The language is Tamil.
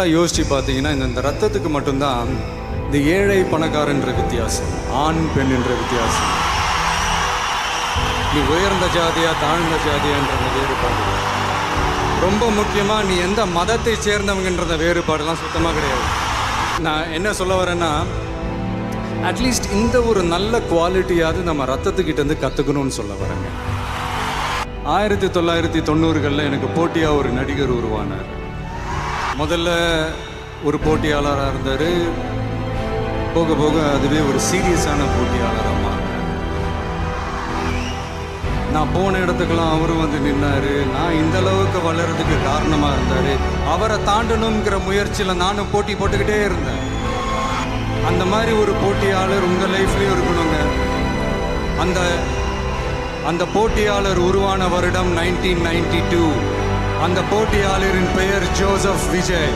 யோசிச்சு பார்த்தீங்கன்னா இந்த ரத்தத்துக்கு மட்டும்தான் இந்த ஏழை பணக்காரன்ற வித்தியாசம், ஆண் பெண் என்ற வித்தியாசம், நீ உயர்ந்த ஜாதியா தாழ்ந்த ஜாதியான்ற வேறுபாடு, ரொம்ப முக்கியமாக நீ எந்த மதத்தை சேர்ந்தவங்கன்றத வேறுபாடெல்லாம் சுத்தமாக கிடையாது. நான் என்ன சொல்ல வரேன்னா, அட்லீஸ்ட் இந்த ஒரு நல்ல குவாலிட்டியாவது நம்ம ரத்தத்துக்கிட்டேருந்து கற்றுக்கணும்னு சொல்ல வரேங்க. 1990களில் எனக்கு போட்டியாக ஒரு நடிகர் உருவானார். முதல்ல ஒரு போட்டியாளராக இருந்தார், போக போக அதுவே ஒரு சீரியஸான போட்டியாளராக மாறினார். நான் போன இடத்துக்கெல்லாம் அவரும் வந்து நின்னார். நான் இந்த அளவுக்கு வளர்றதுக்கு காரணமாக இருந்தார். அவரை தாண்டணுங்கிற முயற்சியில் நானும் போட்டி போட்டுக்கிட்டே இருந்தேன். அந்த மாதிரி ஒரு போட்டியாளர் உங்கள் லைஃப்லேயும் இருக்கணுங்க. அந்த போட்டியாளர் உருவான வருடம் 1992. அந்த போட்டியாளரின் பெயர் ஜோசப் விஜய்.